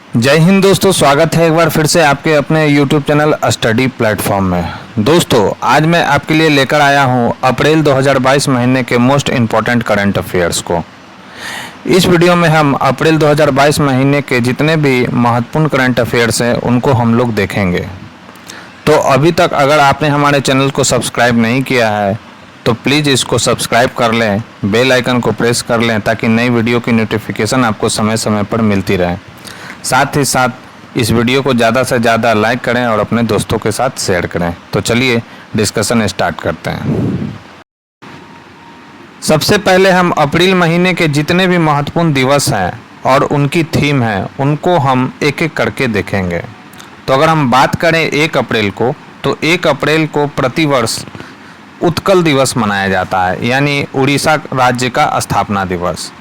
जय हिंद दोस्तों, स्वागत है एक बार फिर से आपके अपने YouTube चैनल स्टडी प्लेटफॉर्म में। दोस्तों आज मैं आपके लिए लेकर आया हूं अप्रैल 2022 महीने के मोस्ट इम्पॉर्टेंट करंट अफेयर्स को। इस वीडियो में हम अप्रैल 2022 महीने के जितने भी महत्वपूर्ण करंट अफेयर्स हैं उनको हम लोग देखेंगे। तो अभी तक अगर आपने हमारे चैनल को सब्सक्राइब नहीं किया है तो प्लीज़ इसको सब्सक्राइब कर लें, बेल आइकन को प्रेस कर लें ताकि नई वीडियो की नोटिफिकेशन आपको समय समय पर मिलती रहे। साथ ही साथ इस वीडियो को ज़्यादा से ज़्यादा लाइक करें और अपने दोस्तों के साथ शेयर करें। तो चलिए डिस्कशन स्टार्ट करते हैं। सबसे पहले हम अप्रैल महीने के जितने भी महत्वपूर्ण दिवस हैं और उनकी थीम है उनको हम एक एक करके देखेंगे। तो अगर हम बात करें 1 अप्रैल को, तो 1 अप्रैल को प्रतिवर्ष उत्कल दिवस मनाया जाता है, यानी उड़ीसा राज्य का स्थापना दिवस।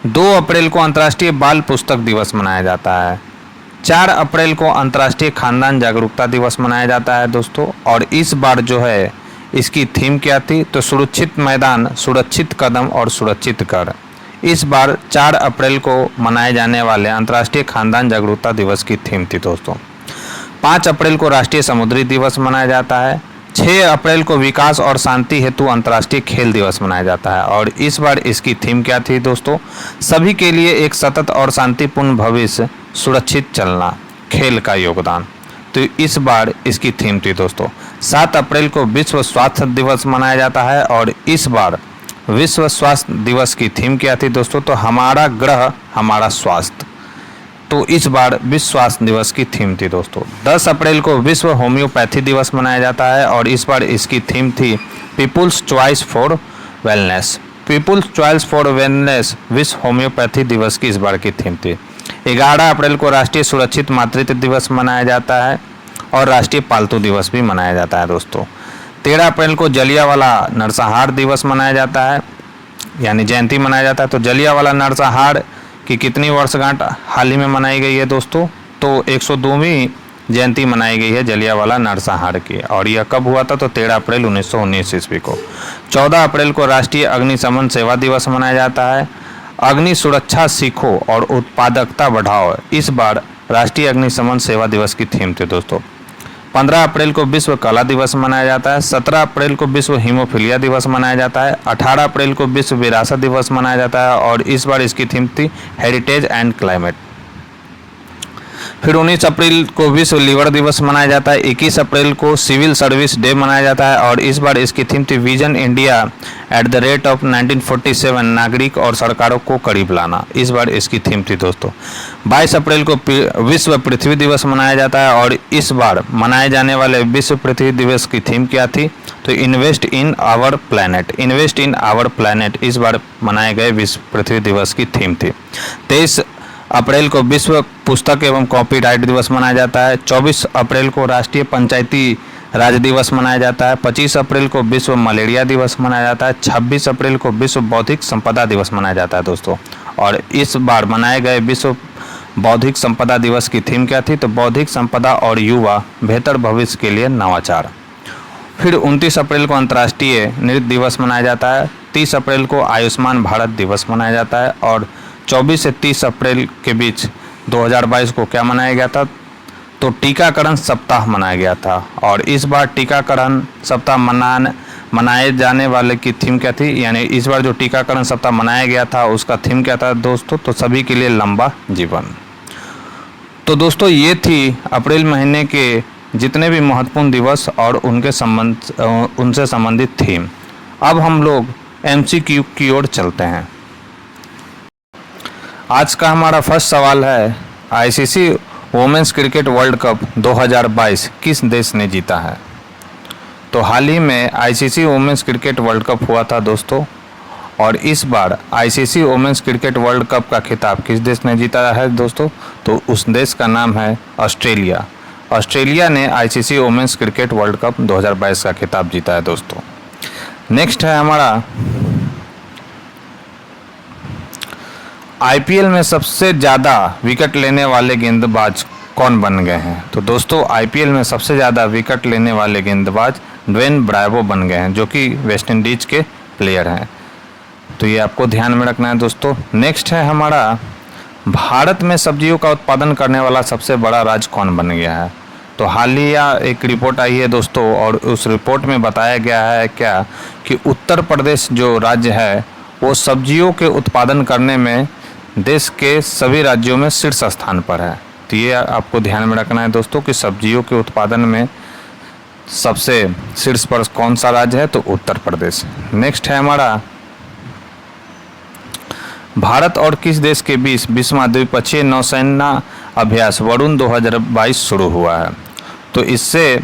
2 अप्रैल को अंतर्राष्ट्रीय बाल पुस्तक दिवस मनाया जाता है। 4 अप्रैल को अंतर्राष्ट्रीय खानदान जागरूकता दिवस मनाया जाता है दोस्तों। और इस बार जो है इसकी थीम क्या थी, तो सुरक्षित मैदान, सुरक्षित कदम और सुरक्षित घर। इस बार 4 अप्रैल को मनाए जाने वाले अंतर्राष्ट्रीय खानदान जागरूकता दिवस की थीम थी दोस्तों। 5 अप्रैल को राष्ट्रीय समुद्री दिवस मनाया जाता है। 6 अप्रैल को विकास और शांति हेतु अंतर्राष्ट्रीय खेल दिवस मनाया जाता है। और इस बार इसकी थीम क्या थी दोस्तों, सभी के लिए एक सतत और शांतिपूर्ण भविष्य, सुरक्षित चलना, खेल का योगदान। तो इस बार इसकी थीम थी दोस्तों। 7 अप्रैल को विश्व स्वास्थ्य दिवस मनाया जाता है। और इस बार विश्व स्वास्थ्य दिवस की थीम क्या थी दोस्तों, तो हमारा ग्रह हमारा स्वास्थ्य। तो इस बार विश्व स्वास्थ्य दिवस की थीम थी दोस्तों। 10 अप्रैल को विश्व होम्योपैथी दिवस मनाया जाता है। और इस बार इसकी थीम थी people's choice for wellness. People's choice for wellness विश्व होम्योपैथी दिवस की इस बार की थीम थी। 11 अप्रैल को राष्ट्रीय सुरक्षित मातृत्व दिवस मनाया जाता है और राष्ट्रीय पालतू दिवस भी मनाया जाता है दोस्तों। 13 अप्रैल को जलियांवाला नरसंहार दिवस मनाया जाता है, यानी जयंती मनाया जाता है। तो जलियांवाला नरसंहार कि कितनी वर्षगांठ हाल ही में मनाई गई है दोस्तों, तो 102वीं जयंती मनाई गई है जलियांवाला नरसंहार की। और यह कब हुआ था, तो 13 अप्रैल 1919 ईस्वी को। 14 अप्रैल को राष्ट्रीय अग्निशमन सेवा दिवस मनाया जाता है। अग्नि सुरक्षा सीखो और उत्पादकता बढ़ाओ, इस बार राष्ट्रीय अग्निशमन सेवा दिवस की थीम थी दोस्तों। 15 अप्रैल को विश्व कला दिवस मनाया जाता है। 17 अप्रैल को विश्व हीमोफीलिया दिवस मनाया जाता है। 18 अप्रैल को विश्व विरासत दिवस मनाया जाता है। और इस बार इसकी थीम थी हेरिटेज एंड क्लाइमेट। फिर 19 अप्रैल को विश्व लीवर दिवस मनाया जाता है। 21 अप्रैल को सिविल सर्विस डे मनाया जाता है। और इस बार इसकी थीम थी vision India at the rate of 1947, नागरिक और सरकारों को करीब लाना। इस बार इसकी थीम थी दोस्तों। 22 अप्रैल को विश्व पृथ्वी दिवस मनाया जाता है। और इस बार मनाए जाने वाले विश्व पृथ्वी दिवस की थीम क्या थी, तो invest in our planet. Invest in our planet इस बार मनाए गए विश्व पृथ्वी दिवस की थीम थी। 23 अप्रैल को विश्व पुस्तक एवं कॉपीराइट दिवस मनाया जाता है। 24 अप्रैल को राष्ट्रीय पंचायती राज दिवस मनाया जाता है। 25 अप्रैल को विश्व मलेरिया दिवस मनाया जाता है। 26 अप्रैल को विश्व बौद्धिक संपदा दिवस मनाया जाता है दोस्तों। और इस बार मनाए गए विश्व बौद्धिक संपदा दिवस की थीम क्या थी, तो बौद्धिक संपदा और युवा, बेहतर भविष्य के लिए नवाचार। फिर 29 अप्रैल को अंतर्राष्ट्रीय नृत्य दिवस मनाया जाता है। 30 अप्रैल को आयुष्मान भारत दिवस मनाया जाता है। और 24 से 30 अप्रैल के बीच 2022 को क्या मनाया गया था, तो टीकाकरण सप्ताह मनाया गया था। और इस बार टीकाकरण सप्ताह मनाए जाने वाले की थीम क्या थी, यानी इस बार जो टीकाकरण सप्ताह मनाया गया था उसका थीम क्या था दोस्तों, तो सभी के लिए लंबा जीवन। तो दोस्तों ये थी अप्रैल महीने के जितने भी महत्वपूर्ण दिवस और उनसे संबंधित थीम। अब हम लोग MCQ की ओर चलते हैं। आज का हमारा फर्स्ट सवाल है, ICC women's cricket world cup 2022 किस देश ने जीता है। तो हाल ही में ICC women's cricket world cup हुआ था दोस्तों। और इस बार ICC women's cricket world cup का खिताब किस देश ने जीता है दोस्तों, तो उस देश का नाम है ऑस्ट्रेलिया। ऑस्ट्रेलिया ने ICC women's cricket world cup 2022 का खिताब जीता है दोस्तों। नेक्स्ट है हमारा, IPL में सबसे ज़्यादा विकेट लेने वाले गेंदबाज कौन बन गए हैं। तो दोस्तों IPL में सबसे ज़्यादा विकेट लेने वाले गेंदबाज ड्वेन ब्रावो बन गए हैं, जो कि वेस्ट इंडीज के प्लेयर हैं। तो ये आपको ध्यान में रखना है दोस्तों। नेक्स्ट है हमारा, भारत में सब्जियों का उत्पादन करने वाला सबसे बड़ा राज्य कौन बन गया है? तो हालिया एक रिपोर्ट आई है दोस्तों, और उस रिपोर्ट में बताया गया है क्या कि उत्तर प्रदेश जो राज्य है वो सब्जियों के उत्पादन करने में देश के सभी राज्यों में शीर्ष स्थान पर है। तो ये आपको ध्यान में रखना है दोस्तों कि सब्जियों के उत्पादन में सबसे शीर्ष पर कौन सा राज्य है, तो उत्तर प्रदेश। नेक्स्ट है हमारा, भारत और किस देश के बीच 20वां द्विपक्षीय नौसेना अभ्यास वरुण 2022 शुरू हुआ है? तो इससे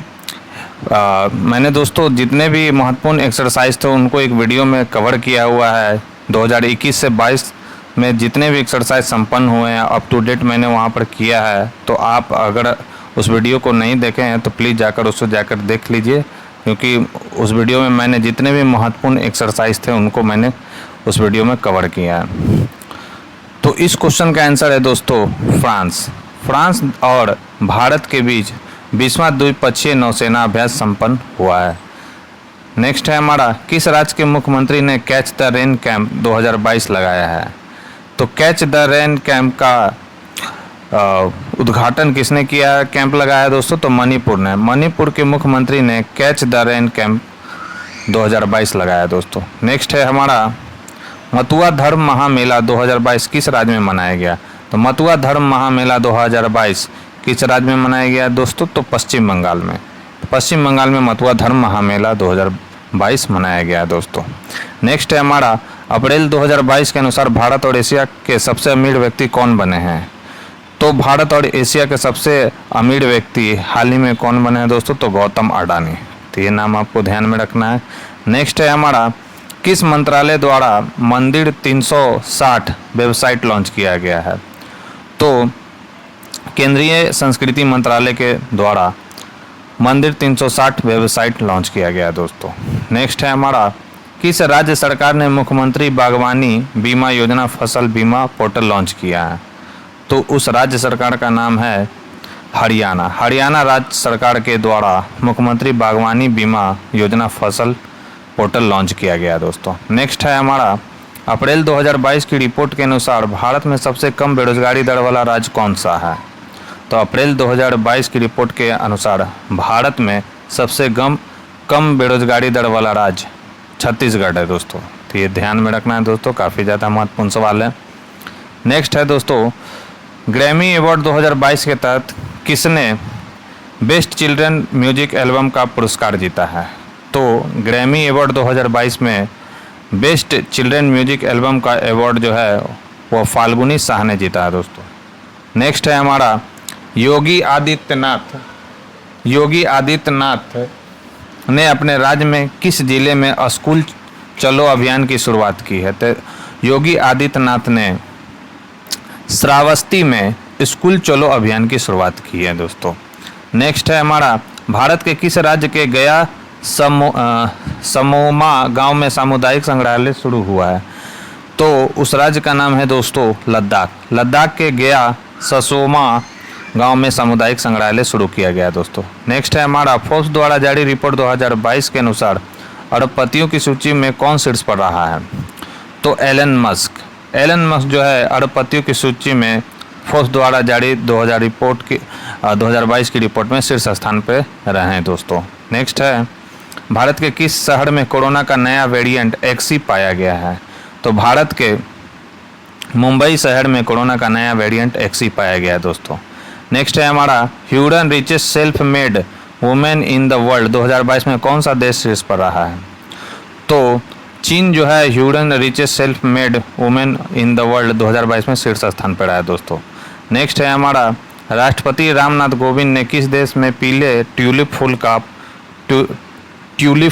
मैंने दोस्तों जितने भी महत्वपूर्ण एक्सरसाइज थे उनको एक वीडियो में कवर किया हुआ है। 2021 से 22 में जितने भी एक्सरसाइज संपन्न हुए हैं अप टू डेट मैंने वहां पर किया है। तो आप अगर उस वीडियो को नहीं देखे हैं तो प्लीज़ जाकर उसको जाकर देख लीजिए, क्योंकि उस वीडियो में मैंने जितने भी महत्वपूर्ण एक्सरसाइज थे उनको मैंने उस वीडियो में कवर किया है। तो इस क्वेश्चन का आंसर है दोस्तों फ्रांस। फ्रांस और भारत के बीच 20वां द्विपक्षीय नौसेना अभ्यास संपन्न हुआ है। नेक्स्ट है हमारा, किस राज्य के मुख्यमंत्री ने कैच द रेन कैंप 2022 लगाया है? तो कैच द रेन कैंप का उद्घाटन किसने किया है, कैंप लगाया है दोस्तों? तो मणिपुर ने। मणिपुर के मुख्यमंत्री ने कैच द रेन कैंप 2022 लगाया दोस्तों। नेक्स्ट है हमारा, मथुरा धर्म महामेला 2022 किस राज्य में मनाया गया? तो मथुरा धर्म महामेला 2022 किस राज्य में मनाया गया दोस्तों? तो पश्चिम बंगाल में। पश्चिम बंगाल में मथुरा धर्म महामेला 2022 मनाया गया दोस्तों। नेक्स्ट है हमारा, अप्रैल 2022 के अनुसार भारत और एशिया के सबसे अमीर व्यक्ति कौन बने हैं? तो भारत और एशिया के सबसे अमीर व्यक्ति हाल ही में कौन बने हैं दोस्तों? तो गौतम अडानी। तो ये नाम आपको ध्यान में रखना है। नेक्स्ट है हमारा, किस मंत्रालय द्वारा मंदिर 360 वेबसाइट लॉन्च किया गया है? तो केंद्रीय संस्कृति मंत्रालय के द्वारा मंदिर 360 वेबसाइट लॉन्च किया गया दोस्तों। नेक्स्ट है हमारा, किस राज्य सरकार ने मुख्यमंत्री बागवानी बीमा योजना फसल बीमा पोर्टल लॉन्च किया है? तो उस राज्य सरकार का नाम है हरियाणा। हरियाणा राज्य सरकार के द्वारा मुख्यमंत्री बागवानी बीमा योजना फसल पोर्टल लॉन्च किया गया दोस्तों। नेक्स्ट है हमारा, अप्रैल 2022 की रिपोर्ट के अनुसार भारत में सबसे कम बेरोजगारी दर वाला राज्य कौन सा है? तो अप्रैल 2022 की रिपोर्ट के अनुसार भारत में सबसे कम बेरोजगारी दर वाला राज्य छत्तीसगढ़ है दोस्तों। तो ये ध्यान में रखना है दोस्तों, काफ़ी ज़्यादा महत्वपूर्ण सवाल है। नेक्स्ट है दोस्तों, ग्रैमी अवार्ड 2022 के तहत किसने बेस्ट चिल्ड्रन म्यूजिक एल्बम का पुरस्कार जीता है? तो ग्रैमी अवार्ड 2022 में बेस्ट चिल्ड्रन म्यूजिक एल्बम का अवार्ड जो है वो फाल्गुनी शाह ने जीता है दोस्तों। नेक्स्ट है हमारा, योगी आदित्यनाथ ने अपने राज्य में किस जिले में स्कूल चलो अभियान की शुरुआत की है? तो योगी आदित्यनाथ ने श्रावस्ती में स्कूल चलो अभियान की शुरुआत की है दोस्तों। नेक्स्ट है हमारा, भारत के किस राज्य के गया समोमा गांव में सामुदायिक संग्रहालय शुरू हुआ है? तो उस राज्य का नाम है दोस्तों लद्दाख। लद्दाख के गया ससोमा गांव में सामुदायिक संग्रहालय शुरू किया गया दोस्तों। नेक्स्ट है हमारा, फोर्ब्स द्वारा जारी रिपोर्ट 2022 के अनुसार अरबपतियों की सूची में कौन शीर्ष पर रहा है? तो एलन मस्क जो है अरबपतियों की सूची में फोर्ब्स द्वारा जारी 2022 की रिपोर्ट में शीर्ष स्थान पर रहे हैं दोस्तों। नेक्स्ट है, भारत के किस शहर में कोरोना का नया वेरिएंट XE पाया गया है? तो भारत के मुंबई शहर में कोरोना का नया वेरिएंट XE पाया गया है दोस्तों। नेक्स्ट है हमारा, Hurun richest self made women in the world 2022 में कौन सा देश शीर्ष पर रहा है? तो चीन जो है Hurun richest self made women in the world 2022 में शीर्ष स्थान पर रहा है दोस्तों। नेक्स्ट है हमारा, राष्ट्रपति रामनाथ कोविंद ने किस देश में पीले ट्यूलिप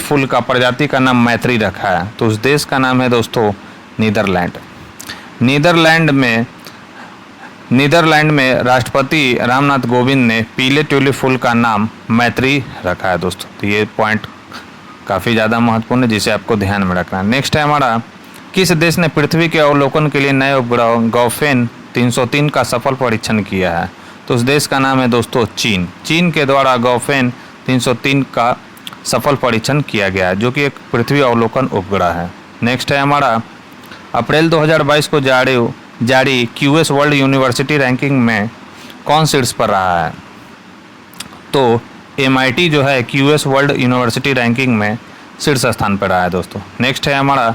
फूल का प्रजाति का नाम मैत्री रखा है? तो उस देश का नाम है दोस्तों नीदरलैंड। नीदरलैंड में राष्ट्रपति रामनाथ कोविंद ने पीले ट्यूलिप फूल का नाम मैत्री रखा है दोस्तों। तो ये पॉइंट काफ़ी ज़्यादा महत्वपूर्ण है जिसे आपको ध्यान में रखना है। नेक्स्ट है हमारा, किस देश ने पृथ्वी के अवलोकन के लिए नए उपग्रह गौफेन 303 का सफल परीक्षण किया है? तो उस देश का नाम है दोस्तों चीन। चीन के द्वारा गौफेन 303 का सफल परीक्षण किया गया है जो कि एक पृथ्वी अवलोकन उपग्रह है। नेक्स्ट है हमारा, अप्रैल 2022 को जारी जारी क्यूएस वर्ल्ड यूनिवर्सिटी रैंकिंग में कौन शीर्ष पर रहा है? तो MIT जो है क्यूएस वर्ल्ड यूनिवर्सिटी रैंकिंग में शीर्ष स्थान पर रहा है दोस्तों। नेक्स्ट है हमारा,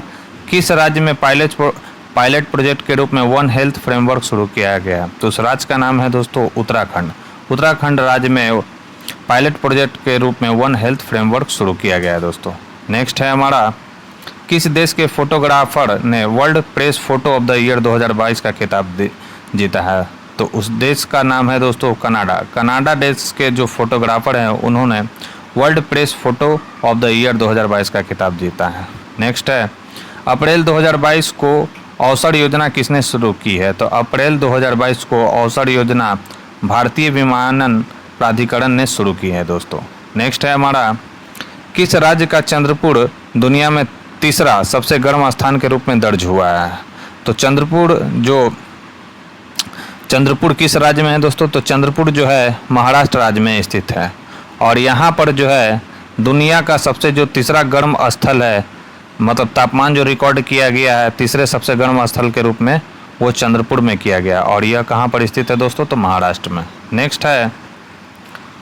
किस राज्य में पायलट प्रोजेक्ट के रूप में वन हेल्थ फ्रेमवर्क शुरू किया गया? तो उस राज्य का नाम है दोस्तों उत्तराखंड। उत्तराखंड राज्य में पायलट प्रोजेक्ट के रूप में वन हेल्थ फ्रेमवर्क शुरू किया गया है दोस्तों। नेक्स्ट है हमारा, किस देश के फोटोग्राफर ने world press photo of the year 2022 का खिताब जीता है? तो उस देश का नाम है दोस्तों कनाडा। कनाडा देश के जो फोटोग्राफर हैं उन्होंने world press photo of the year 2022 का खिताब जीता है। नेक्स्ट है, अप्रैल 2022 को अवसर योजना किसने शुरू की है? तो अप्रैल 2022 को अवसर योजना भारतीय विमानन प्राधिकरण ने शुरू की है दोस्तों। नेक्स्ट है हमारा, किस राज्य का चंद्रपुर दुनिया में तीसरा सबसे गर्म स्थान के रूप में दर्ज हुआ है? तो चंद्रपुर किस राज्य में है दोस्तों? तो चंद्रपुर जो है महाराष्ट्र राज्य में स्थित है और यहाँ पर जो है दुनिया का सबसे जो तीसरा गर्म स्थल है, मतलब तापमान जो रिकॉर्ड किया गया है तीसरे सबसे गर्म स्थल के रूप में, वो चंद्रपुर में किया गया और यह कहाँ पर स्थित है दोस्तों? तो महाराष्ट्र में। नेक्स्ट है,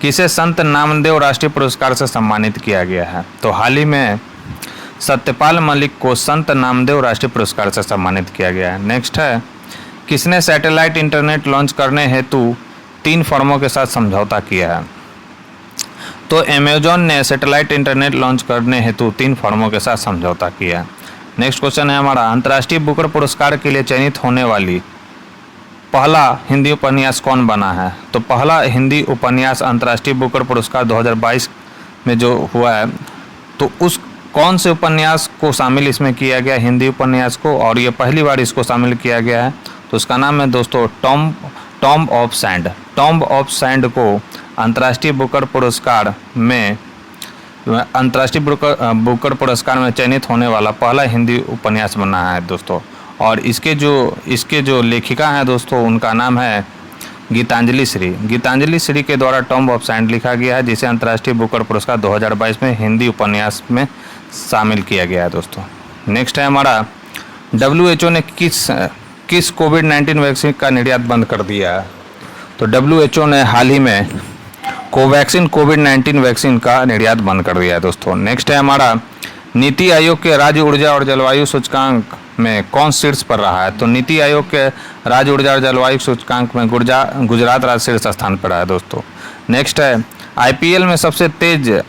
किसे संत नामदेव राष्ट्रीय पुरस्कार से सम्मानित किया गया है? तो हाल ही में सत्यपाल मलिक को संत नामदेव राष्ट्रीय पुरस्कार से सम्मानित किया गया है। नेक्स्ट है, किसने सैटेलाइट इंटरनेट लॉन्च करने हेतु 3 फर्मों के साथ समझौता किया है? तो अमेजॉन ने सैटेलाइट इंटरनेट लॉन्च करने हेतु 3 फर्मों के साथ समझौता किया है। नेक्स्ट क्वेश्चन है हमारा, अंतर्राष्ट्रीय बुकर पुरस्कार के लिए चयनित होने वाली पहला हिंदी उपन्यास कौन बना है? तो पहला हिंदी उपन्यास अंतर्राष्ट्रीय बुकर पुरस्कार 2022 में जो हुआ है, तो उस कौन से उपन्यास को शामिल इसमें किया गया, हिंदी उपन्यास को, और ये पहली बार इसको शामिल किया गया है। तो उसका नाम है दोस्तों tomb of sand. Tomb of sand को अंतर्राष्ट्रीय बुकर पुरस्कार में पुरस्कार में चयनित होने वाला पहला हिंदी उपन्यास बना है दोस्तों। और इसके जो लेखिका हैं दोस्तों, उनका नाम है गीतांजलि श्री। गीतांजलि श्री के द्वारा टॉम्ब ऑफ सैंड लिखा गया है, जिसे अंतर्राष्ट्रीय बुकर पुरस्कार 2022 में हिंदी उपन्यास में शामिल किया गया है दोस्तों। नेक्स्ट है हमारा, WHO ने किस कोविड-19 वैक्सीन का निर्यात बंद कर दिया है? तो WHO ने हाल ही में कोवैक्सीन कोविड-19 वैक्सीन का निर्यात बंद कर दिया है दोस्तों। नेक्स्ट है हमारा, नीति आयोग के राज्य ऊर्जा और जलवायु सूचकांक में कौन शीर्ष पर रहा है? तो नीति आयोग के राज्य ऊर्जा और जलवायु सूचकांक में गुजरात राज्य शीर्ष स्थान पर रहा है दोस्तों। नेक्स्ट है, IPL में सबसे तेज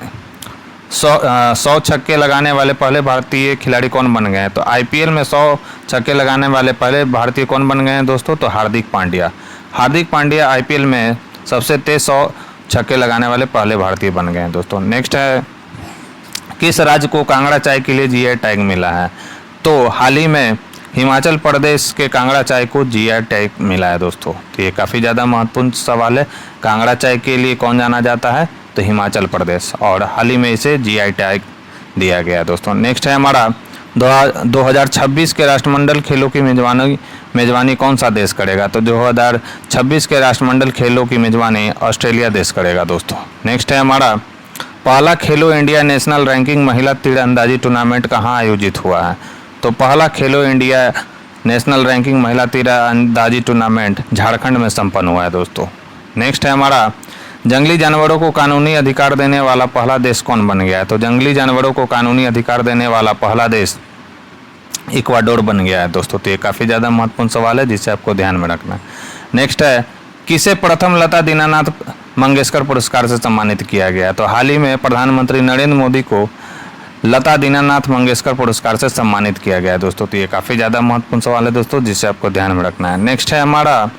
100 छक्के लगाने वाले पहले भारतीय खिलाड़ी कौन बन गए हैं? तो IPL में 100 छक्के लगाने वाले पहले भारतीय कौन बन गए हैं दोस्तों? तो हार्दिक पांड्या। हार्दिक पांड्या IPL में सबसे तेज 100 छक्के लगाने वाले पहले भारतीय बन गए हैं दोस्तों। नेक्स्ट है, किस राज्य को कांगड़ा चाय के लिए GI टैग मिला है? तो हाल ही में हिमाचल प्रदेश के कांगड़ा चाय को GI टैग मिला है दोस्तों। तो ये काफ़ी ज़्यादा महत्वपूर्ण सवाल है। कांगड़ा चाय के लिए कौन जाना जाता है? तो हिमाचल प्रदेश, और हाल ही में इसे GI टैग दिया गया है दोस्तों। नेक्स्ट है हमारा, 2026 के राष्ट्रमंडल खेलों की मेजबानी कौन सा देश करेगा? तो 2026 के राष्ट्रमंडल खेलों की मेजबानी ऑस्ट्रेलिया देश करेगा दोस्तों। नेक्स्ट है हमारा, पहला खेलो इंडिया नेशनल रैंकिंग महिला तीरंदाजी टूर्नामेंट कहाँ आयोजित हुआ है? तो पहला खेलो इंडिया नेशनल रैंकिंग महिला तीरंदाजी टूर्नामेंट झारखंड में संपन्न हुआ है दोस्तों। नेक्स्ट है हमारा, जंगली जानवरों को कानूनी अधिकार देने वाला पहला देश कौन बन गया है? तो जंगली जानवरों को कानूनी अधिकार देने वाला पहला देश इक्वाडोर बन गया है दोस्तों। तो ये काफ़ी ज़्यादा महत्वपूर्ण सवाल है, जिसे आपको ध्यान में रखना है। नेक्स्ट है, किसे प्रथम लता दीनानाथ मंगेशकर पुरस्कार से सम्मानित किया गया? तो हाल ही में प्रधानमंत्री नरेंद्र मोदी को लता दीनानाथ मंगेशकर पुरस्कार से सम्मानित किया गया है दोस्तों। तो ये काफ़ी ज़्यादा महत्वपूर्ण सवाल है दोस्तों, जिसे आपको ध्यान में रखना है। नेक्स्ट है हमारा,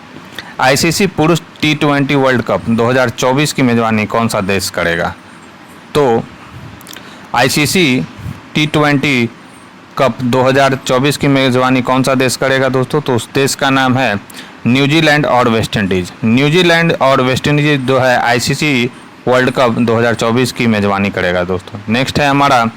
ICC पुरुष T20 वर्ल्ड कप 2024 की मेजबानी कौन सा देश करेगा? तो ICC T20 कप 2024 की मेजबानी कौन सा देश करेगा दोस्तों? तो उस देश का नाम है न्यूजीलैंड और वेस्ट इंडीज। न्यूजीलैंड और वेस्ट इंडीज जो है ICC वर्ल्ड कप 2024 की मेजबानी करेगा दोस्तों। नेक्स्ट है हमारा,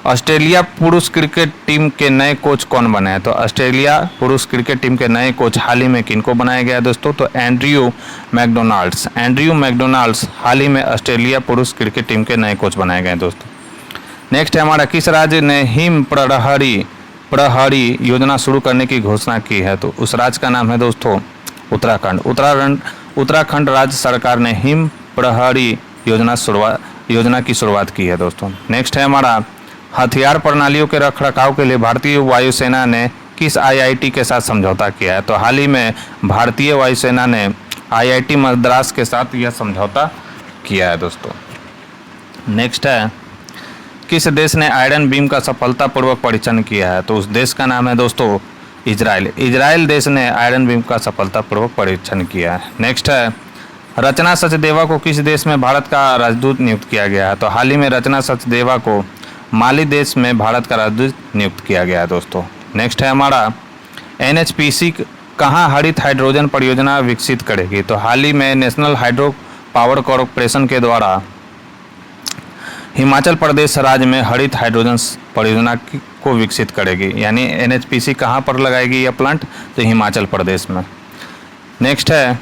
ऑस्ट्रेलिया पुरुष क्रिकेट टीम के नए कोच कौन बने हैं? तो ऑस्ट्रेलिया पुरुष क्रिकेट टीम के नए कोच हाल ही में किनको बनाया गया है दोस्तों? तो एंड्रयू मैकडोनाल्ड्स। एंड्रयू मैकडोनाल्ड्स हाल ही में ऑस्ट्रेलिया पुरुष क्रिकेट टीम के नए कोच बनाए गए हैं दोस्तों। नेक्स्ट है हमारा, किस राज्य ने हिम प्रहरी योजना शुरू करने की घोषणा की है? तो उस राज्य का नाम है दोस्तों उत्तराखंड। उत्तराखंड राज्य सरकार ने हिम प्रहरी योजना की शुरुआत की है दोस्तों। नेक्स्ट है हमारा, हथियार प्रणालियों के रखरखाव के लिए भारतीय वायुसेना ने किस आईआईटी के साथ समझौता किया है? तो हाल ही में भारतीय वायुसेना ने आईआईटी मद्रास के साथ यह समझौता किया है दोस्तों। नेक्स्ट है, किस देश ने आयरन बीम का सफलतापूर्वक परीक्षण किया है? तो उस देश का नाम है दोस्तों इजराइल। इजराइल देश ने आयरन बीम का सफलतापूर्वक परीक्षण किया है। नेक्स्ट है, रचना सचदेवा को किस देश में भारत का राजदूत नियुक्त किया गया है? तो हाल ही में रचना सचदेवा को माली देश में भारत का राजदूत नियुक्त किया गया है दोस्तों। नेक्स्ट है हमारा, एनएचपीसी कहाँ हरित हाइड्रोजन परियोजना विकसित करेगी? तो हाल ही में नेशनल हाइड्रो पावर कॉरपोरेशन के द्वारा हिमाचल प्रदेश राज्य में हरित हाइड्रोजन परियोजना को विकसित करेगी। यानी एनएचपीसी कहाँ पर लगाएगी यह प्लांट? तो हिमाचल प्रदेश में। नेक्स्ट है,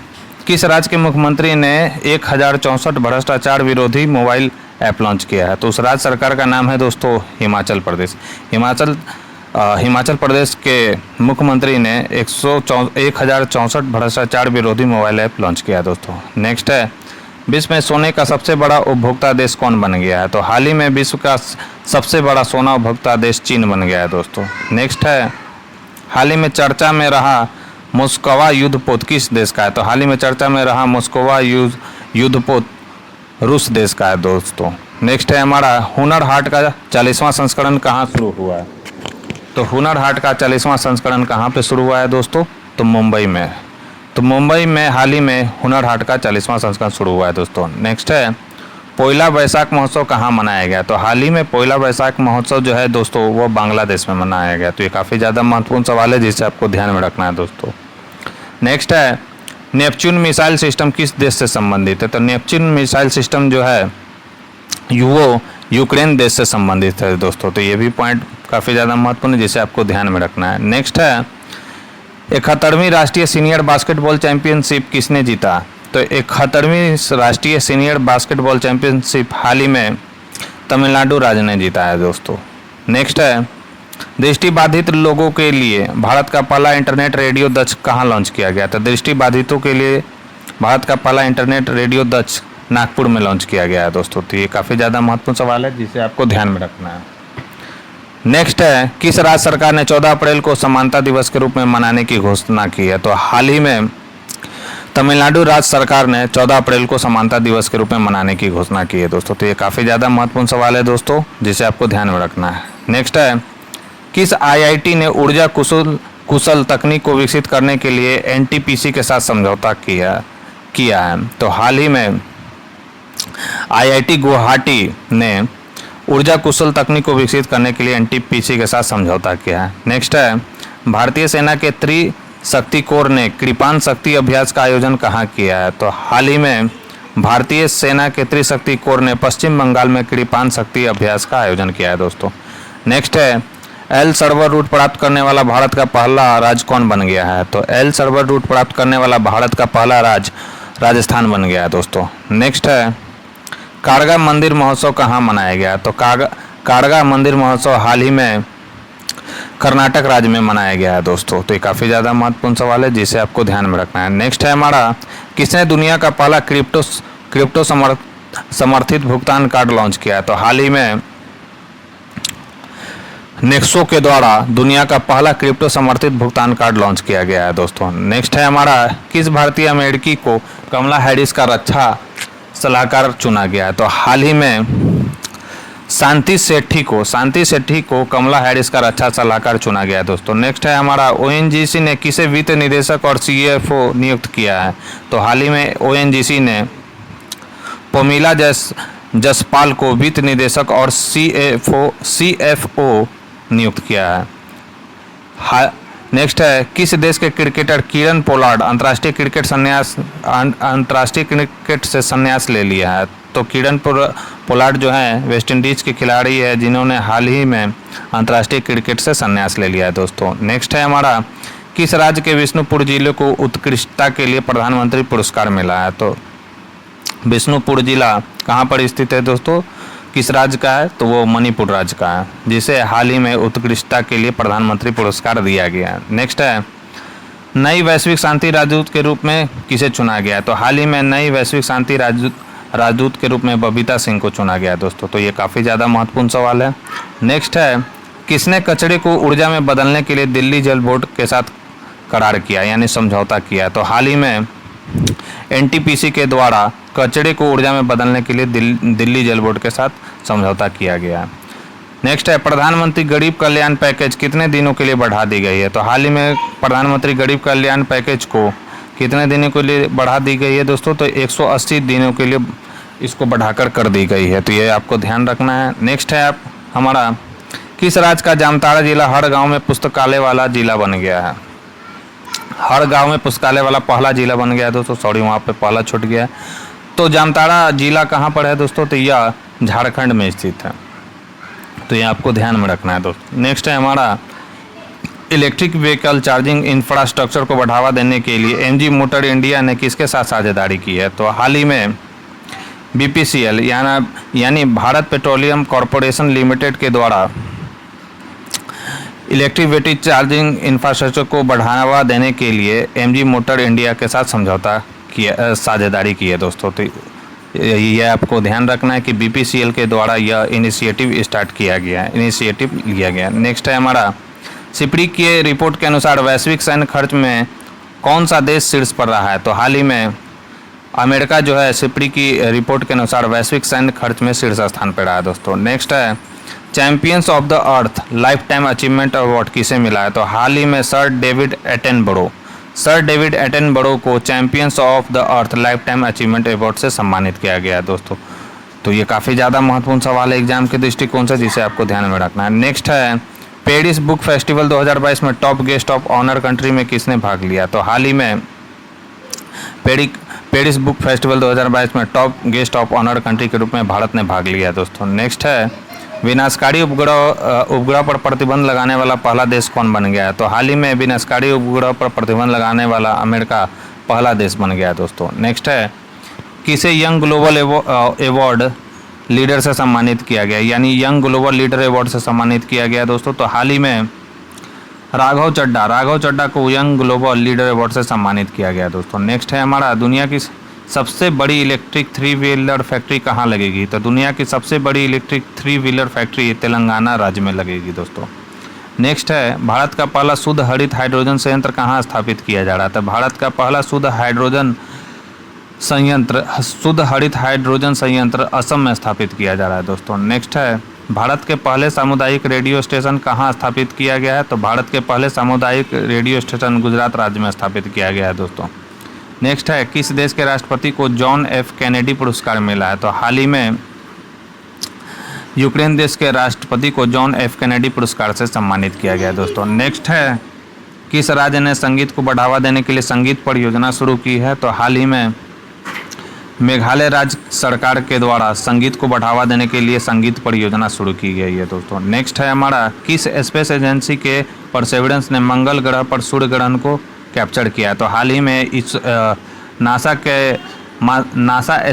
किस राज्य के मुख्यमंत्री ने 1064 भ्रष्टाचार विरोधी मोबाइल ऐप लॉन्च किया है? तो उस राज्य सरकार का नाम है दोस्तों हिमाचल प्रदेश। हिमाचल प्रदेश के मुख्यमंत्री ने 1064 भ्रष्टाचार विरोधी मोबाइल ऐप लॉन्च किया है दोस्तों। नेक्स्ट है, विश्व में सोने का सबसे बड़ा उपभोक्ता देश कौन बन गया है? तो हाल ही में विश्व का सबसे बड़ा सोना उपभोक्ता देश चीन बन गया है दोस्तों। नेक्स्ट है, हाल ही में चर्चा में रहा मोस्कवा युद्धपोत किस देश का है? तो हाल ही में चर्चा में रहा मोस्कवा युद्धपोत रूस देश का है दोस्तों। नेक्स्ट है हमारा, हुनर हाट का 40वां संस्करण कहाँ शुरू हुआ है? तो हुनर हाट का 40वां संस्करण कहाँ पे शुरू हुआ है दोस्तों? तो मुंबई में। तो मुंबई में हाल ही में हुनर हाट का 40वां संस्करण शुरू हुआ है दोस्तों। नेक्स्ट है, पोइला वैशाख महोत्सव कहाँ मनाया गया? तो हाल ही में पोइला वैशाख महोत्सव जो है दोस्तों वो बांग्लादेश में मनाया गया। तो ये काफ़ी ज़्यादा महत्वपूर्ण सवाल है जिसे आपको ध्यान में रखना है दोस्तों। नेक्स्ट है, नेपच्यून मिसाइल सिस्टम किस देश से संबंधित है? तो नेपच्यून मिसाइल सिस्टम जो है वो यूक्रेन देश से संबंधित है दोस्तों। तो ये भी पॉइंट काफ़ी ज़्यादा महत्वपूर्ण है जिसे आपको ध्यान में रखना है। नेक्स्ट है, 71वीं राष्ट्रीय सीनियर बास्केटबॉल चैंपियनशिप किसने जीता? तो 71वीं राष्ट्रीय सीनियर बास्केटबॉल चैंपियनशिप हाल ही में तमिलनाडु राज्य ने जीता है दोस्तों। नेक्स्ट है, दृष्टिबाधित लोगों के लिए भारत का पहला इंटरनेट रेडियो दक्ष कहाँ लॉन्च किया गया? तो दृष्टिबाधितों के लिए भारत का पहला इंटरनेट रेडियो दक्ष नागपुर में लॉन्च किया गया है दोस्तों। तो ये काफ़ी ज़्यादा महत्वपूर्ण सवाल है जिसे आपको ध्यान में रखना है। नेक्स्ट है, किस राज्य सरकार ने 14 अप्रैल को समानता दिवस के रूप में मनाने की घोषणा की है? तो हाल ही में तमिलनाडु राज्य सरकार ने 14 अप्रैल को समानता दिवस के रूप में मनाने की घोषणा की है दोस्तों। तो ये काफ़ी ज़्यादा महत्वपूर्ण सवाल है दोस्तों जिसे आपको ध्यान में रखना है। नेक्स्ट है, किस आईआईटी ने ऊर्जा कुशल तकनीक को विकसित करने के लिए एनटीपीसी के साथ समझौता किया है? तो हाल ही में आईआईटी गुवाहाटी ने ऊर्जा कुशल तकनीक को विकसित करने के लिए एनटीपीसी के साथ समझौता किया है। नेक्स्ट है, भारतीय सेना के त्रिशक्ति कोर ने कृपाण शक्ति अभ्यास का आयोजन कहाँ किया है? तो हाल ही में भारतीय सेना के त्रिशक्ति कोर ने पश्चिम बंगाल में कृपाण शक्ति अभ्यास का आयोजन किया है दोस्तों। नेक्स्ट है, एल सर्वर रूट प्राप्त करने वाला भारत का पहला राज्य कौन बन गया है? तो एल सर्वर रूट प्राप्त करने वाला भारत का पहला राज्य राजस्थान बन गया है दोस्तों। नेक्स्ट है, कारगा मंदिर महोत्सव कहाँ मनाया गया? तो कारगा मंदिर महोत्सव हाल ही में कर्नाटक राज्य में मनाया गया है दोस्तों। तो ये काफ़ी ज़्यादा महत्वपूर्ण सवाल है जिसे आपको ध्यान में रखना है। नेक्स्ट है हमारा, किसने दुनिया का पहला क्रिप्टो समर्थित भुगतान कार्ड लॉन्च किया है? तो हाल ही में नेक्सो के द्वारा दुनिया का पहला क्रिप्टो समर्थित भुगतान कार्ड लॉन्च किया गया है दोस्तों। नेक्स्ट है हमारा, किस भारतीय अमेरिकी को कमला हैरिस का रक्षा सलाहकार चुना गया है? तो हाल ही में शांति सेठी को कमला हैरिस का रक्षा सलाहकार चुना गया है दोस्तों। नेक्स्ट है हमारा, ओएनजीसी ने किसे वित्त निदेशक और सीएफओ नियुक्त किया है? तो हाल ही में ओएनजीसी ने पोमिला जसपाल को वित्त निदेशक और सीएफओ नियुक्त किया है। नेक्स्ट है, किस देश के क्रिकेटर किरण पोलार्ड अंतर्राष्ट्रीय क्रिकेट से संन्यास ले लिया है? तो किरण पोलार्ड जो है वेस्ट इंडीज के खिलाड़ी है जिन्होंने हाल ही में अंतर्राष्ट्रीय क्रिकेट से संन्यास ले लिया है दोस्तों। नेक्स्ट है हमारा, किस राज्य के विष्णुपुर जिले को उत्कृष्टता के लिए प्रधानमंत्री पुरस्कार मिला है? तो विष्णुपुर जिला कहाँ पर स्थित है दोस्तों? किस राज्य का है, तो वो मणिपुर राज्य का है, जिसे हाल ही में उत्कृष्टता के लिए प्रधानमंत्री पुरस्कार दिया गया है। नेक्स्ट है, नई वैश्विक शांति राजदूत के रूप में किसे चुना गया है, तो हाल ही में नई वैश्विक शांति राजदूत के रूप में बबीता सिंह को चुना गया है दोस्तों। तो ये काफ़ी ज़्यादा महत्वपूर्ण सवाल है। नेक्स्ट है, किसने कचरे को ऊर्जा में बदलने के लिए दिल्ली जल बोर्ड के साथ करार किया यानी समझौता किया, तो हाल ही में एनटीपीसी के द्वारा कचरे को ऊर्जा में बदलने के लिए दिल्ली जल बोर्ड के साथ समझौता किया गया है। नेक्स्ट है, प्रधानमंत्री गरीब कल्याण पैकेज कितने दिनों के लिए बढ़ा दी गई है, तो हाल ही में प्रधानमंत्री गरीब कल्याण पैकेज को कितने दिनों के लिए बढ़ा दी गई है दोस्तों, तो 180 दिनों के लिए इसको बढ़ाकर कर दी गई है, तो ये आपको ध्यान रखना है। नेक्स्ट है आप हमारा, किस राज्य का जामताड़ा जिला हर गांव में पुस्तकालय वाला जिला बन गया है, हर गांव में पुस्तकालय वाला पहला जिला बन गया है दोस्तों, सॉरी वहाँ पे पहला छूट गया है। तो जामताड़ा जिला कहाँ पर है दोस्तों, तो यह झारखंड में स्थित है, तो ये आपको ध्यान में रखना है दोस्तों। नेक्स्ट है हमारा, इलेक्ट्रिक व्हीकल चार्जिंग इंफ्रास्ट्रक्चर को बढ़ावा देने के लिए एमजी मोटर इंडिया ने किसके साथ साझेदारी की है, तो हाल ही में बीपीसीएल यानी भारत पेट्रोलियम कॉरपोरेशन लिमिटेड के द्वारा इलेक्ट्रिक व्हीकल चार्जिंग इंफ्रास्ट्रक्चर को बढ़ावा देने के लिए एमजी मोटर इंडिया के साथ समझौता किया, साझेदारी की है दोस्तों। तो यह आपको ध्यान रखना है कि बीपीसीएल के द्वारा यह इनिशिएटिव स्टार्ट किया गया है, इनिशिएटिव लिया गया। नेक्स्ट है हमारा, सिपड़ी के रिपोर्ट के अनुसार वैश्विक सैन्य खर्च में कौन सा देश शीर्ष पर रहा है, तो हाल ही में अमेरिका जो है सिपड़ी की रिपोर्ट के अनुसार वैश्विक सैन्य खर्च में शीर्ष स्थान पर रहा है दोस्तों। नेक्स्ट है, champions of the earth life time achievement award किसे मिला है, तो हाल ही में सर डेविड एटनबरो को champions of the earth life time achievement award से सम्मानित किया गया है दोस्तों। तो ये काफ़ी ज़्यादा महत्वपूर्ण सवाल है एग्जाम के दृष्टिकोण से, जिसे आपको ध्यान में रखना है। नेक्स्ट है, पेरिस बुक फेस्टिवल 2022 में top guest of honour country में किसने भाग लिया, तो हाल ही में पेरिस बुक फेस्टिवल 2022 में top guest of honour country के रूप में भारत ने भाग लिया दोस्तों। नेक्स्ट है, विनाशकारी उपग्रह पर प्रतिबंध लगाने वाला पहला देश कौन बन गया है, तो हाल ही में विनाशकारी उपग्रह पर प्रतिबंध लगाने वाला अमेरिका पहला देश बन गया है दोस्तों। नेक्स्ट है, किसे यंग ग्लोबल अवार्ड लीडर से सम्मानित किया गया, यानी यंग ग्लोबल लीडर अवार्ड से सम्मानित किया गया दोस्तों। तो हाल ही में राघव चड्ढा को यंग ग्लोबल लीडर अवार्ड से सम्मानित किया गया दोस्तों। नेक्स्ट है हमारा, दुनिया की सबसे बड़ी इलेक्ट्रिक 3 व्हीलर फैक्ट्री कहाँ लगेगी, तो दुनिया की सबसे बड़ी इलेक्ट्रिक 3 व्हीलर फैक्ट्री तेलंगाना राज्य में लगेगी दोस्तों। नेक्स्ट है, भारत का पहला शुद्ध हरित हाइड्रोजन संयंत्र कहाँ स्थापित किया जा रहा था, भारत का पहला शुद्ध हरित हाइड्रोजन संयंत्र असम में स्थापित किया जा रहा है दोस्तों। नेक्स्ट है, भारत के पहले सामुदायिक रेडियो स्टेशन कहाँ स्थापित किया गया है, तो भारत के पहले सामुदायिक रेडियो स्टेशन गुजरात राज्य में स्थापित किया गया है दोस्तों। नेक्स्ट है, किस देश के राष्ट्रपति को जॉन एफ कैनेडी पुरस्कार मिला है, तो हाल ही में यूक्रेन देश के राष्ट्रपति को जॉन एफ कैनेडी पुरस्कार से सम्मानित किया गया दोस्तों। नेक्स्ट है, किस राज्य ने संगीत को बढ़ावा देने के लिए संगीत परियोजना शुरू की है, तो हाल ही में मेघालय राज्य सरकार के द्वारा संगीत को बढ़ावा देने के लिए संगीत परियोजना शुरू की गई है दोस्तों। नेक्स्ट है हमारा, किस स्पेस एजेंसी के परसेवरेंस ने मंगल ग्रह पर सूर्य ग्रहण को कैप्चर किया है, तो हाल ही में इस नासा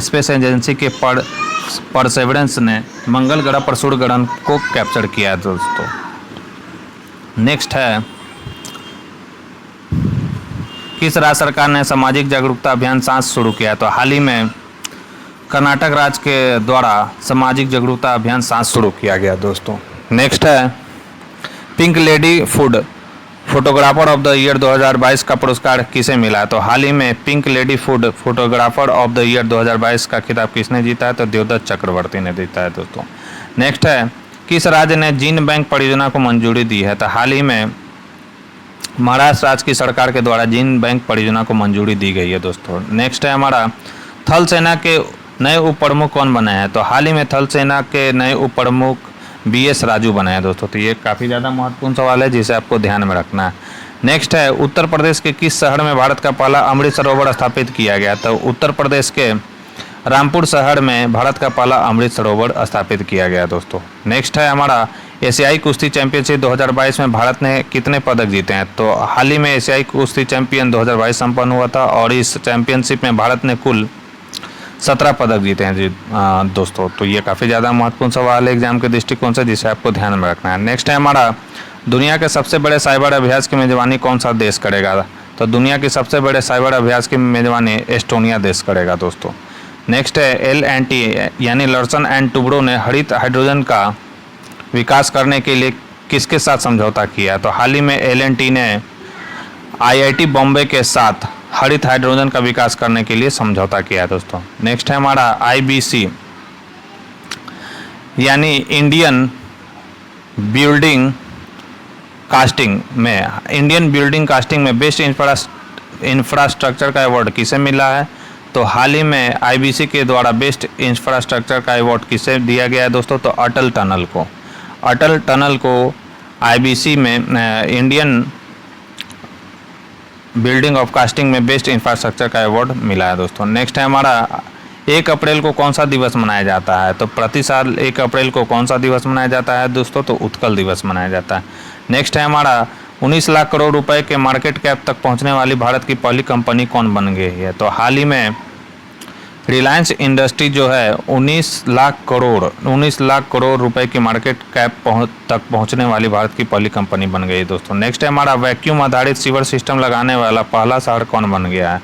स्पेस एजेंसी के परसेवरेंस ने मंगल ग्रह पर सूर्य ग्रहण को कैप्चर किया है दोस्तों। नेक्स्ट है, किस राज्य सरकार ने सामाजिक जागरूकता अभियान सांस शुरू किया, तो हाल ही में कर्नाटक राज्य के द्वारा सामाजिक जागरूकता अभियान सांस शुरू किया गया दोस्तों। नेक्स्ट है, pink lady food photographer of the year 2022 का पुरस्कार किसे मिला, तो हाल ही में pink lady food photographer of the year 2022 का खिताब किसने जीता है, तो देवदत्त चक्रवर्ती ने जीता है दोस्तों। नेक्स्ट है, किस राज्य ने जीन बैंक परियोजना को मंजूरी दी है, तो हाल ही में महाराष्ट्र राज्य की सरकार के द्वारा जीन बैंक परियोजना को मंजूरी दी गई है दोस्तों। नेक्स्ट है हमारा, थल सेना के नए उप प्रमुख कौन बने हैं, तो हाल ही में थल सेना के नए उप प्रमुख BS राजू बने हैं दोस्तों। तो ये काफ़ी ज़्यादा महत्वपूर्ण सवाल है, जिसे आपको ध्यान में रखना है। नेक्स्ट है, उत्तर प्रदेश के किस शहर में भारत का पहला अमृत सरोवर स्थापित किया गया, तो उत्तर प्रदेश के रामपुर शहर में भारत का पहला अमृत सरोवर स्थापित किया गया दोस्तों। नेक्स्ट है हमारा, एशियाई कुश्ती चैंपियनशिप 2022 में भारत ने कितने पदक जीते हैं, तो हाल ही में एशियाई कुश्ती चैंपियन 2022 संपन्न हुआ था और इस चैंपियनशिप में भारत ने कुल 17 पदक जीते हैं जी दोस्तों। तो ये काफ़ी ज़्यादा महत्वपूर्ण सवाल है एग्जाम के दृष्टिकोण से, जिसे आपको ध्यान में रखना है। नेक्स्ट है हमारा, दुनिया के सबसे बड़े साइबर अभ्यास की मेजबानी कौन सा देश करेगा? तो दुनिया के सबसे बड़े साइबर अभ्यास की मेजबानी एस्टोनिया देश करेगा दोस्तों। नेक्स्ट है L&T यानी लर्सन एंड टुब्रो ने हरित हाइड्रोजन का विकास करने के लिए किसके साथ समझौता किया? तो हाल ही में L&T ने IIT बॉम्बे के साथ हरित हाइड्रोजन का विकास करने के लिए समझौता किया है दोस्तों। नेक्स्ट है हमारा IBC यानी इंडियन बिल्डिंग कास्टिंग में बेस्ट इंफ्रास्ट्रक्चर का अवार्ड किसे मिला है? तो हाल ही में IBC के द्वारा बेस्ट इंफ्रास्ट्रक्चर का अवार्ड किसे दिया गया है दोस्तों? तो अटल टनल को IBC में इंडियन बिल्डिंग ऑफ कास्टिंग में बेस्ट इंफ्रास्ट्रक्चर का अवार्ड मिला है दोस्तों। नेक्स्ट है हमारा, 1 अप्रैल को कौन सा दिवस मनाया जाता है? तो प्रति साल 1 अप्रैल को कौन सा दिवस मनाया जाता है दोस्तों? तो उत्कल दिवस मनाया जाता है। नेक्स्ट है हमारा, 19 लाख करोड़ रुपए के मार्केट कैप तक पहुंचने वाली भारत की पहली कंपनी कौन बन गई है? तो हाल ही में रिलायंस इंडस्ट्री जो है 19 लाख करोड़ रुपए की मार्केट कैप तक पहुंचने वाली भारत की पहली कंपनी बन गई है दोस्तों। नेक्स्ट है हमारा, वैक्यूम आधारित सीवर सिस्टम लगाने वाला पहला शहर कौन बन गया है?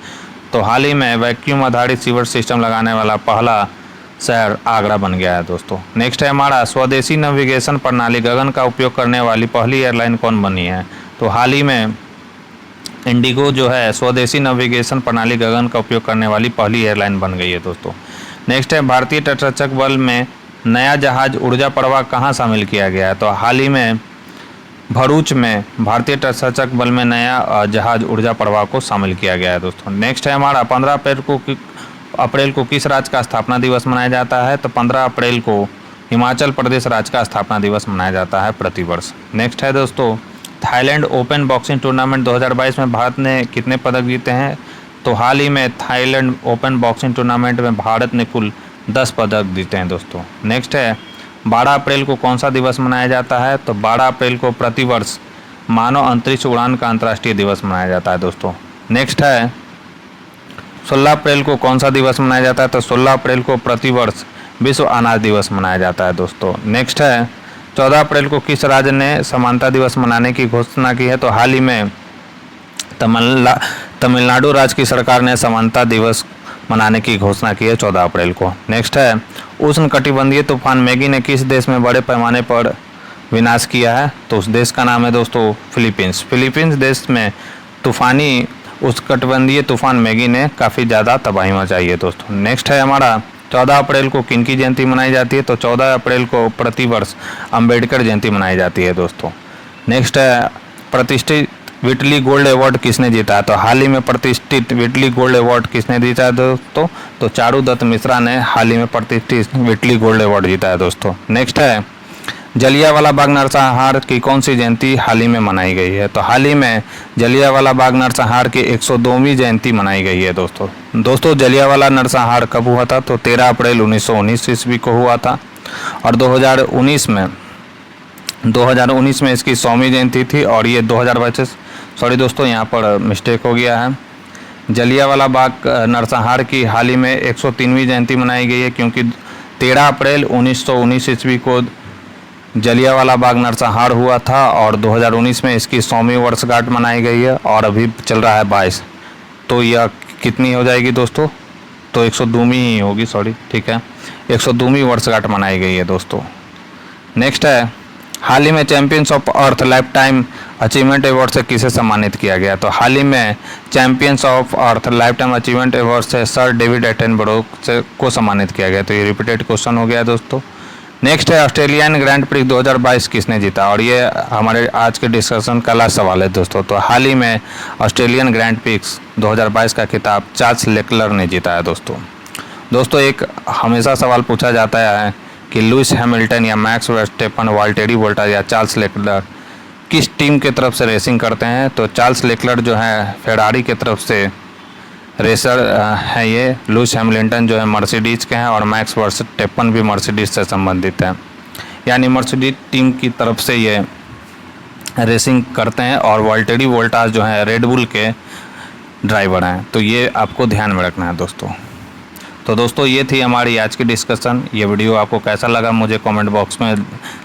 तो हाल ही में वैक्यूम आधारित सीवर सिस्टम लगाने वाला पहला शहर आगरा बन गया है दोस्तों। नेक्स्ट है हमारा, स्वदेशी नेविगेशन प्रणाली गगन का उपयोग करने वाली पहली एयरलाइन कौन बनी है? तो हाल ही में इंडिगो जो है स्वदेशी नेविगेशन प्रणाली गगन का उपयोग करने वाली पहली एयरलाइन बन गई है दोस्तों। नेक्स्ट है, भारतीय तटरक्षक बल में नया जहाज ऊर्जा प्रवाह कहाँ शामिल किया गया है? तो हाल ही में भरूच में भारतीय तटरक्षक बल में नया जहाज ऊर्जा प्रवाह को शामिल किया गया है दोस्तों। नेक्स्ट है हमारा, 15 अप्रैल को किस राज्य का स्थापना दिवस मनाया जाता है? तो 15 अप्रैल को हिमाचल प्रदेश राज्य का स्थापना दिवस मनाया जाता है प्रतिवर्ष। नेक्स्ट है दोस्तों, थाईलैंड ओपन बॉक्सिंग टूर्नामेंट 2022 में भारत ने कितने पदक जीते हैं? तो हाल ही में थाईलैंड ओपन बॉक्सिंग टूर्नामेंट में भारत ने कुल 10 पदक जीते हैं दोस्तों। नेक्स्ट है, 12 अप्रैल को कौन सा दिवस मनाया जाता है? तो 12 अप्रैल को प्रतिवर्ष मानव अंतरिक्ष उड़ान का अंतर्राष्ट्रीय दिवस मनाया जाता है दोस्तों। नेक्स्ट है, 16 अप्रैल को कौन सा दिवस मनाया जाता है? तो 16 अप्रैल को प्रतिवर्ष विश्व अनाज दिवस मनाया जाता है दोस्तों। नेक्स्ट है, 14 अप्रैल को किस राज्य ने समानता दिवस मनाने की घोषणा की है? तो हाल ही में तमिलनाडु राज्य की सरकार ने समानता दिवस मनाने की घोषणा की है 14 अप्रैल को। नेक्स्ट है, उष्णकटिबंधीय तूफान मैगी ने किस देश में बड़े पैमाने पर विनाश किया है? तो उस देश का नाम है दोस्तों फिलीपींस देश में तूफानी उष्णकटिबंधीय तूफान मैगी ने काफ़ी ज़्यादा तबाही मचाई है दोस्तों। नेक्स्ट है हमारा, 14 अप्रैल को किनकी जयंती मनाई जाती है? तो 14 अप्रैल को प्रतिवर्ष अंबेडकर जयंती मनाई जाती है दोस्तों। नेक्स्ट है, प्रतिष्ठित विटली गोल्ड अवार्ड किसने जीता? तो हाल ही में प्रतिष्ठित विटली गोल्ड अवार्ड किसने जीता है दोस्तों? तो चारुदत्त मिश्रा ने हाल ही में प्रतिष्ठित विटली गोल्ड अवार्ड जीता है दोस्तों। नेक्स्ट है, जलियांवाला बाग नरसंहार की कौन सी जयंती हाल ही में मनाई गई है? तो हाल ही में जलियांवाला बाग नरसंहार की 102वीं जयंती मनाई गई है दोस्तों। जलियांवाला नरसंहार कब हुआ था? तो 13 अप्रैल 1919 ईस्वी को हुआ था और 2019 में इसकी 100वीं जयंती थी और ये 2022, सॉरी दोस्तों यहाँ पर मिस्टेक हो गया है। जलियांवाला बाग नरसंहार की हाल ही में 103वीं जयंती मनाई गई है, क्योंकि 13 अप्रैल 1919 ईस्वी को जलियांवाला बाग नरसंहार हुआ था और 2019 में इसकी 100वीं वर्षगांठ मनाई गई है और अभी चल रहा है 22। तो यह कितनी हो जाएगी दोस्तों? तो 102वीं ही होगी, सॉरी, ठीक है, 102वीं वर्षगांठ मनाई गई है दोस्तों। नेक्स्ट है, हाल ही में champions of earth life time achievement award से किसे सम्मानित किया गया? तो हाल ही में champions of earth life time achievement award से सर डेविड एटनबरो को सम्मानित किया गया। तो ये रिपीटेड क्वेश्चन हो गया दोस्तों। नेक्स्ट है, ऑस्ट्रेलियन ग्रैंड प्रिक्स 2022 किसने जीता? और ये हमारे आज के डिस्कशन का लास्ट सवाल है दोस्तों। तो हाल ही में ऑस्ट्रेलियन ग्रैंड प्रिक्स 2022 का खिताब चार्ल्स लेक्लर ने जीता है दोस्तों। एक हमेशा सवाल पूछा जाता है कि लुइस हैमिल्टन या मैक्स वर्स्टेपन, वाल्टेरी बोल्टास या चार्ल्स लेक्लर किस टीम के तरफ से रेसिंग करते हैं? तो चार्ल्स लेक्लर जो है फेरारी के तरफ से रेसर है ये, लुइस हैमिल्टन जो है मर्सिडीज के हैं और मैक्स वर्स्टेपन भी मर्सिडीज से संबंधित है, यानी मर्सिडीज टीम की तरफ से ये रेसिंग करते हैं और वाल्टेरी बोल्टास जो है रेडबुल के ड्राइवर हैं। तो ये आपको ध्यान में रखना है दोस्तों। तो दोस्तों ये थी हमारी आज की डिस्कशन। ये वीडियो आपको कैसा लगा मुझे कमेंट बॉक्स में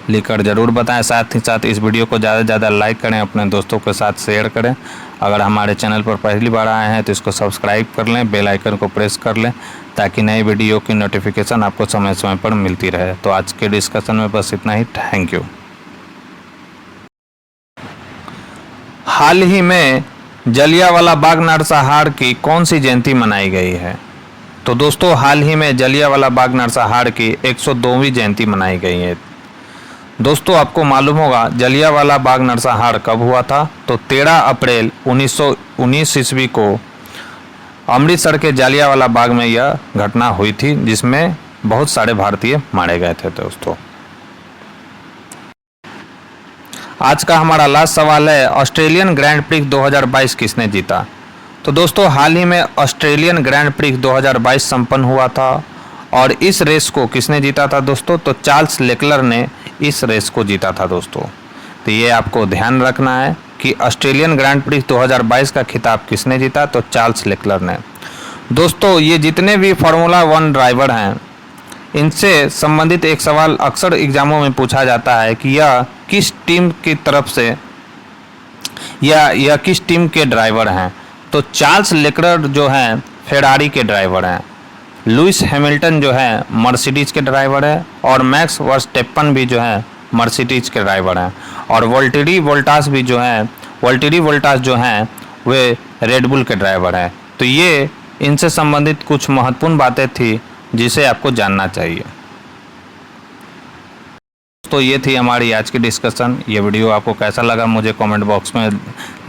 लिखकर ज़रूर बताएं। साथ ही साथ इस वीडियो को ज़्यादा से ज़्यादा लाइक करें, अपने दोस्तों के साथ शेयर करें। अगर हमारे चैनल पर पहली बार आए हैं तो इसको सब्सक्राइब कर लें, बेल आइकन को प्रेस कर लें ताकि नई वीडियो की नोटिफिकेशन आपको समय समय पर मिलती रहे। तो आज के डिस्कशन में बस इतना ही। Thank you. हाल ही में जलियांवाला बाग नरसंहार की कौन सी जयंती मनाई गई है? तो दोस्तों हाल ही में जलियांवाला बाग नरसंहार की 102वीं जयंती मनाई गई है। दोस्तों आपको मालूम होगा जलियांवाला बाग नरसंहार कब हुआ था? तो 13 अप्रैल 1919 ईस्वी को अमृतसर के जलियांवाला बाग में यह घटना हुई थी, जिसमें बहुत सारे भारतीय मारे गए थे। दोस्तों आज का हमारा लास्ट सवाल है, ऑस्ट्रेलियन ग्रैंड प्रिक्स 2022 किसने जीता? तो दोस्तों हाल ही में ऑस्ट्रेलियन ग्रैंड प्रिक्स 2022 संपन्न हुआ था और इस रेस को किसने जीता था दोस्तों? तो चार्ल्स लेक्लर ने इस रेस को जीता था दोस्तों। तो ये आपको ध्यान रखना है कि ऑस्ट्रेलियन ग्रैंड प्रिक्स 2022 का खिताब किसने जीता? तो चार्ल्स लेक्लर ने। दोस्तों ये जितने भी फार्मूला 1 ड्राइवर हैं इनसे संबंधित एक सवाल अक्सर एग्जामों में पूछा जाता है कि यह किस टीम की तरफ से यह किस टीम के ड्राइवर हैं? तो चार्ल्स लेक्लर जो हैं फेरारी के ड्राइवर हैं, लुइस हैमिल्टन जो है मर्सिडीज के ड्राइवर है और मैक्स वर्स्टेपन भी जो है मर्सिडीज के ड्राइवर हैं और वोल्टेरी वोल्टास जो हैं वे रेडबुल के ड्राइवर हैं। तो ये इनसे संबंधित कुछ महत्वपूर्ण बातें थी जिसे आपको जानना चाहिए। तो ये थी हमारी आज की डिस्कशन। ये वीडियो आपको कैसा लगा मुझे कमेंट बॉक्स में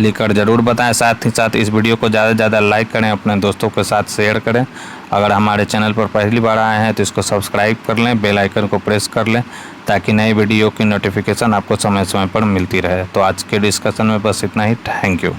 लिखकर ज़रूर बताएं। साथ ही साथ इस वीडियो को ज़्यादा से ज़्यादा लाइक करें, अपने दोस्तों के साथ शेयर करें। अगर हमारे चैनल पर पहली बार आए हैं तो इसको सब्सक्राइब कर लें, बेल आइकन को प्रेस कर लें ताकि नई वीडियो की नोटिफिकेशन आपको समय समय पर मिलती रहे। तो आज के डिस्कशन में बस इतना ही। Thank you.